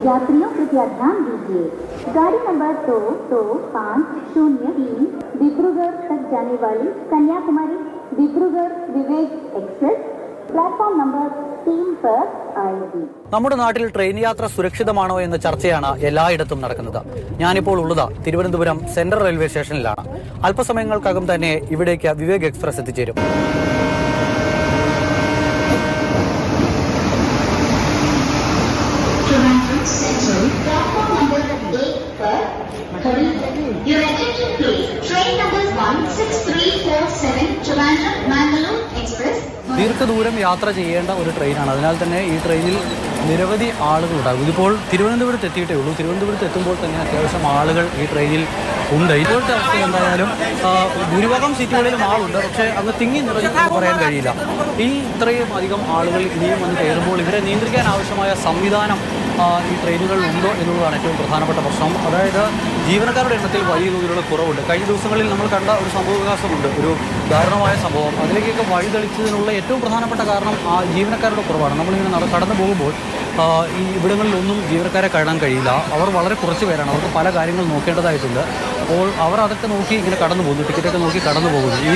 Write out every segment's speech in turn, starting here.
यात्रियों कृपया ध्यान दीजिए, गाड़ी नंबर 22503 डिब्रूगढ़ तक जाने वाली कन्याकुमारी डिब्रूगढ़ विवेक एक्सप्रेस प्लेटफॉर्म नंबर 3 पर आएगी. നമ്മുടെ നാട്ടിൽ ട്രെയിൻ യാത്ര സുരക്ഷിതമാണോ എന്ന ചർച്ചയാണ് എല്ലായിടത്തും നടക്കുന്നത്. ഞാനിപ്പോൾ ഉള്ളത് തിരുവനന്തപുരം സെൻട്രൽ റെയിൽവേ സ്റ്റേഷനിലാണ്. അല്പസമയങ്ങൾക്കകം തന്നെ ഇവിടേക്ക് വിവേക് എക്സ്പ്രസ് എത്തിച്ചേരും. Your attention please. Train number 16347 Trivandrum Mangalore Express. ദീർഘദൂരം യാത്ര ചെയ്യേണ്ട ഒരു ട്രെയിനാണ്. അതിനാൽ തന്നെ ഈ ട്രെയിനിൽ നിരവധി ആളുകളുണ്ടാകും. ഇതിപ്പോൾ തിരുവനന്തപുരത്ത് എത്തിയിട്ടേ ഉള്ളൂ. തിരുവനന്തപുരത്ത് എത്തുമ്പോൾ തന്നെ അത്യാവശ്യം ആളുകൾ ഈ ട്രെയിനിൽ ഉണ്ട്. ഇപ്പോഴത്തെ അവസ്ഥ എന്തായാലും ഭൂരിഭാഗം സീറ്റുകളിലും ആളുണ്ട്. പക്ഷേ അങ്ങ് തിങ്ങി നിറഞ്ഞെന്ന് പറയാൻ കഴിയില്ല. ഇത്രയും അധികം ആളുകൾ ഇനിയും വന്ന് കയറുമ്പോൾ ഇവരെ നിയന്ത്രിക്കാൻ ആവശ്യമായ സംവിധാനം ഈ ട്രെയിനുകളിൽ ഉണ്ടോ എന്നുള്ളതാണ് ഏറ്റവും പ്രധാനപ്പെട്ട പ്രശ്നം. അതായത് ജീവനക്കാരുടെ എണ്ണത്തിൽ വലിയ തോതിലുള്ള കുറവുണ്ട്. കഴിഞ്ഞ ദിവസങ്ങളിൽ നമ്മൾ കണ്ട ഒരു സംഭവവികാസമുണ്ട്, ഒരു ദാരുണമായ സംഭവം. അതിലേക്കൊക്കെ വഴിതെളിച്ചതിനുള്ള ഏറ്റവും പ്രധാനപ്പെട്ട കാരണം ആ ജീവനക്കാരുടെ കുറവാണ്. നമ്മളിങ്ങനെ കടന്നു പോകുമ്പോൾ ഈ ഇവിടങ്ങളിലൊന്നും ജീവനക്കാരെ കാണാൻ കഴിയില്ല. അവർ വളരെ കുറച്ച് പേരാണ്. അവർക്ക് പല കാര്യങ്ങൾ നോക്കേണ്ടതായിട്ടുണ്ട്. അപ്പോൾ അവർ അതൊക്കെ നോക്കി ഇങ്ങനെ കടന്നു പോകുന്നു, ടിക്കറ്റൊക്കെ നോക്കി കടന്നു പോകുന്നു. ഈ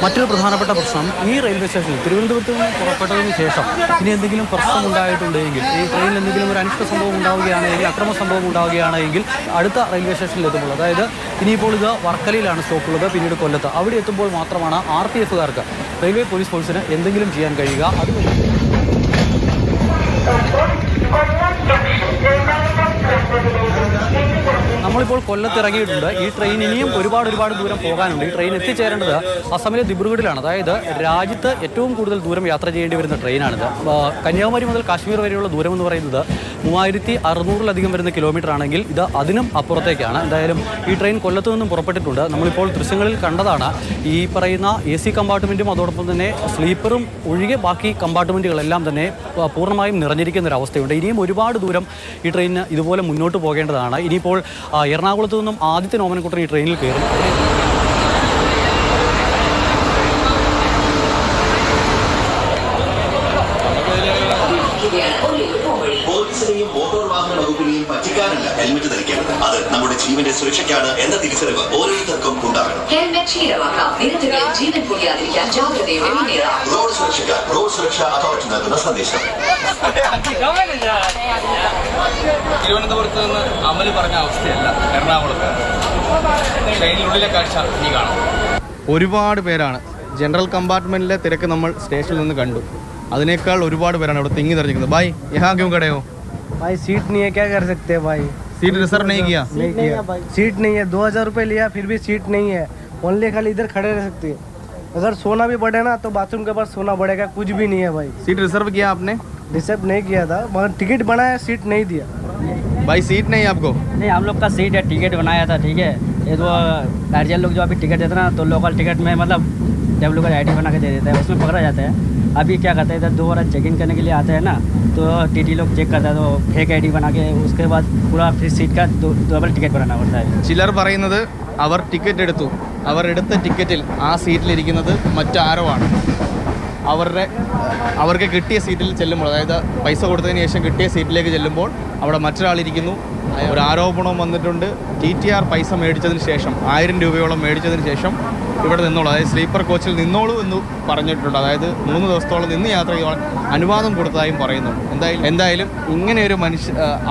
മറ്റൊരു പ്രധാനപ്പെട്ട പ്രശ്നം, ഈ റെയിൽവേ സ്റ്റേഷനിൽ തിരുവനന്തപുരത്ത് നിന്ന് പുറപ്പെട്ടതിന് ശേഷം ഇനി എന്തെങ്കിലും പ്രശ്നം ഉണ്ടായിട്ടുണ്ടെങ്കിൽ, ഈ ട്രെയിനിൽ എന്തെങ്കിലും ഒരു അനിഷ്ട സംഭവം ഉണ്ടാവുകയാണെങ്കിൽ, അക്രമ സംഭവം ഉണ്ടാവുകയാണെങ്കിൽ അടുത്ത റെയിൽവേ സ്റ്റേഷനിൽ എത്തുമ്പോൾ, അതായത് ഇനിയിപ്പോൾ ഇത് വർക്കലയിലാണ് സ്റ്റോപ്പുള്ളത്, പിന്നീട് കൊല്ലത്ത്, അവിടെ എത്തുമ്പോൾ മാത്രമാണ് RPFകാർക്ക്, റെയിൽവേ പോലീസ് ഫോഴ്സിന് എന്തെങ്കിലും ചെയ്യാൻ കഴിയുക. നമ്മളിപ്പോൾ കൊല്ലത്ത് ഇറങ്ങിയിട്ടുണ്ട്. ഈ ട്രെയിൻ ഇനിയും ഒരുപാട് ദൂരം പോകാനുണ്ട്. ഈ ട്രെയിൻ എത്തിച്ചേരേണ്ടത് അസമിലെ ദിബ്രുഗഡിലാണ്. അതായത് രാജ്യത്ത് ഏറ്റവും കൂടുതൽ ദൂരം യാത്ര ചെയ്യേണ്ടി വരുന്ന ട്രെയിനാണിത്. കന്യാകുമാരി മുതൽ കാശ്മീർ വരെയുള്ള ദൂരം എന്ന് പറയുന്നത് 3600-ലധികം വരുന്ന കിലോമീറ്റർ ആണെങ്കിൽ ഇത് അതിനും അപ്പുറത്തേക്കാണ്. എന്തായാലും ഈ ട്രെയിൻ കൊല്ലത്ത് നിന്നും പുറപ്പെട്ടിട്ടുണ്ട്. നമ്മളിപ്പോൾ ദൃശ്യങ്ങളിൽ കണ്ടതാണ് ഈ പറയുന്ന AC കമ്പാർട്ട്മെൻറ്റും അതോടൊപ്പം തന്നെ സ്ലീപ്പറും ഒഴികെ ബാക്കി കമ്പാർട്ട്മെൻറ്റുകളെല്ലാം തന്നെ പൂർണ്ണമായും നിറഞ്ഞിരിക്കുന്ന ഒരു അവസ്ഥയുണ്ട്. ഇനിയും ഒരുപാട് ദൂരം ഈ ട്രെയിനിന് ഇതുപോലെ മുന്നോട്ട് പോകേണ്ടതാണ്. ഇനിയിപ്പോൾ എറണാകുളത്ത് നിന്നും ആദ്യത്തെ ഓമനക്കുട്ടൻ ഈ ട്രെയിനിൽ കയറും. പോലീസിനെയും മോട്ടോർ വാഹന വകുപ്പിനെയും പറ്റിക്കാനല്ല ഹെൽമെറ്റ് ധരിക്കേണ്ടത്. അത് നമ്മുടെ ജീവന്റെ സുരക്ഷയ്ക്കാണ് എന്ന തിരിച്ചറിവ് ഓരോരുത്തർക്കും ഉണ്ടാകണം. റോഡ് സുരക്ഷയ്ക്ക് റോഡ് സുരക്ഷാ അതോറിറ്റി നൽകുന്ന സന്ദേശം. തിരുവനന്തപുരത്ത് നിന്ന് അമല് പറഞ്ഞ അവസ്ഥയല്ല എറണാകുളത്ത്. ട്രെയിനിനുള്ളിലെ കാഴ്ച നീ കാണാം. ഒരുപാട് പേരാണ്. ജനറൽ കമ്പാർട്ട്മെന്റിലെ തിരക്ക് നമ്മൾ സ്റ്റേഷനിൽ നിന്ന് കണ്ടു. അതിനേക്കാൾ ഒരുപാട് പേരാണ് ഇവിടെ തിങ്ങി നിറഞ്ഞിരിക്കുന്നത്. ഭായ് യഹാ ക്യോं खड़े हो? भाई सीट नहीं है, क्या कर सकते हैं भाई? सीट रिजर्व नहीं किया? नहीं किया, सीट नहीं है. 2000 रुपये लिया फिर भी सीट नहीं है. ओनली खाली इधर खड़े रह सकते हैं. अगर सोना भी पड़े ना तो बाथरूम के पास सोना पड़ेगा. कुछ भी नहीं है भाई. सीट रिजर्व किया आपने? रिजर्व नहीं किया था, मगर टिकट बनाया, सीट नहीं दिया. भाई सीट नहीं आपको? नहीं, हम लोग का सीट है, टिकट बनाया था. ठीक है, ये तो गार्जियन लोग जो अभी टिकट देते ना, तो लोकल टिकट में मतलब जब लोग ID बना के दे देते हैं उसमें पकड़ा जाता है. अभी क्या करते हैं, इधर 2 बार चेक इन करने के लिए आते हैं ना, तो TT लोग चेक करता है, तो फेक ID बना के उसके बाद पूरा फिर सीट का डबल टिकट बनाना पड़ता है. ചിലർ പറയുന്നത് അവർ ടിക്കറ്റ് എടുത്തു, അവർ എടുത്ത ടിക്കറ്റിൽ ആ സീറ്റിലിരിക്കുന്നത് മറ്റാരോ ആണ്. അവർക്ക് കിട്ടിയ സീറ്റിൽ ചെല്ലുമ്പോൾ, അതായത് പൈസ കൊടുത്തതിന് ശേഷം കിട്ടിയ സീറ്റിലേക്ക് ചെല്ലുമ്പോൾ അവിടെ മറ്റൊരാളിരിക്കുന്നു. ഒരു ആരോപണം വന്നിട്ടുണ്ട്. TTR പൈസ മേടിച്ചതിന് ശേഷം 1000 രൂപയോളം മേടിച്ചതിന് ശേഷം ഇവിടെ നിന്നോളൂ, അതായത് സ്ലീപ്പർ കോച്ചിൽ നിന്നോളൂ എന്ന് പറഞ്ഞിട്ടുണ്ട്. അതായത് 3 ദിവസത്തോളം നിന്ന് യാത്ര ചെയ്യാൻ അനുവാദം കൊടുത്തതായും പറയുന്നു. എന്തായാലും ഇങ്ങനെയൊരു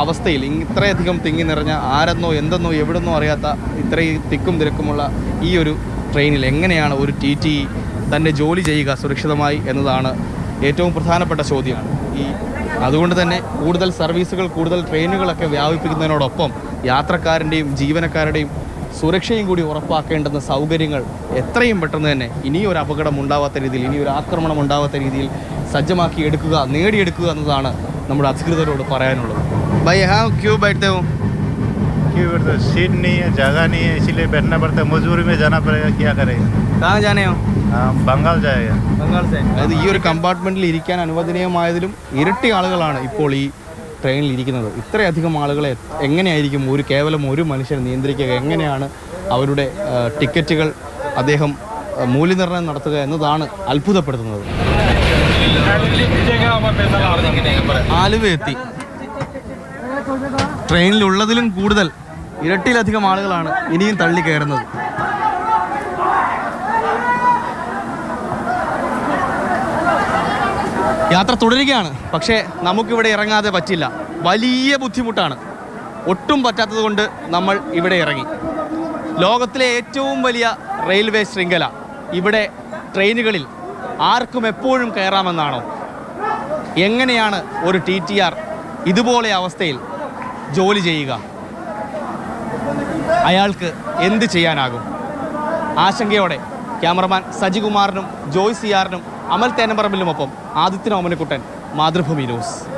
അവസ്ഥയിൽ ഇത്രയധികം തിങ്ങി നിറഞ്ഞ ആരെന്നോ എന്തെന്നോ എവിടെന്നോ അറിയാത്ത ഇത്രയും തിക്കും തിരക്കുമുള്ള ഈ ഒരു ട്രെയിനിൽ എങ്ങനെയാണ് ഒരു TT തൻ്റെ ജോലി ചെയ്യുക സുരക്ഷിതമായി എന്നതാണ് ഏറ്റവും പ്രധാനപ്പെട്ട ചോദ്യം. അതുകൊണ്ട് തന്നെ കൂടുതൽ സർവീസുകൾ, കൂടുതൽ ട്രെയിനുകളൊക്കെ വ്യാപിപ്പിക്കുന്നതിനോടൊപ്പം യാത്രക്കാരൻ്റെയും ജീവനക്കാരുടെയും സുരക്ഷയും കൂടി ഉറപ്പാക്കേണ്ടുന്ന സൗകര്യങ്ങൾ എത്രയും പെട്ടെന്ന് തന്നെ ഇനിയൊരു അപകടം ഉണ്ടാവാത്ത രീതിയിൽ, ഇനിയൊരു ആക്രമണം ഉണ്ടാവാത്ത രീതിയിൽ സജ്ജമാക്കി എടുക്കുക, നേടിയെടുക്കുക എന്നതാണ് നമ്മുടെ അധികൃതരോട് പറയാനുള്ളത്. भाई यहाँ क्यों बैठते हो? क्यों बैठते हो? सीट नहीं है, जगह नहीं है, इसीलिए बैठना पड़ता है. मजबूरी में जाना पड़ेगा, क्या करेगा. कहाँ जाने हो? बंगाल जाएगा. बंगाल से. അതായത് ഈ ഒരു കമ്പാർട്ട്മെന്റിൽ ഇരിക്കാൻ അനുവദനീയമായതിലും ഇരട്ടി ആളുകളാണ് ഇപ്പോൾ ഈ ട്രെയിനിൽ ഇരിക്കുന്നത്. ഇത്രയധികം ആളുകളെ എങ്ങനെയായിരിക്കും കേവലം ഒരു മനുഷ്യൻ നിയന്ത്രിക്കുക? എങ്ങനെയാണ് അവരുടെ ടിക്കറ്റുകൾ അദ്ദേഹം മൂല്യനിർണ്ണയം നടത്തുക എന്നതാണ് അത്ഭുതപ്പെടുത്തുന്നത്. ആലുവ എത്തി. ട്രെയിനിലുള്ളതിലും കൂടുതൽ ഇരട്ടിയിലധികം ആളുകളാണ് ഇനിയും തള്ളി കയറുന്നത്. യാത്ര തുടരുകയാണ്. പക്ഷേ നമുക്കിവിടെ ഇറങ്ങാതെ പറ്റില്ല. വലിയ ബുദ്ധിമുട്ടാണ്. ഒട്ടും പറ്റാത്തത് കൊണ്ട് നമ്മൾ ഇവിടെ ഇറങ്ങി. ലോകത്തിലെ ഏറ്റവും വലിയ റെയിൽവേ ശൃംഖല. ഇവിടെ ട്രെയിനുകളിൽ ആർക്കും എപ്പോഴും കയറാമെന്നാണോ? എങ്ങനെയാണ് ഒരു TTR ഇതുപോലെ അവസ്ഥയിൽ ജോലി ചെയ്യുക? അയാൾക്ക് എന്ത് ചെയ്യാനാകും? ആശങ്കയോടെ ക്യാമറമാൻ സജികുമാറിനും ജോയ് CR നും അമൽ തേനമ്പറമ്പിലുമൊപ്പം ആദിത്യൻ ഓമനക്കുട്ടൻ, മാതൃഭൂമി ന്യൂസ്.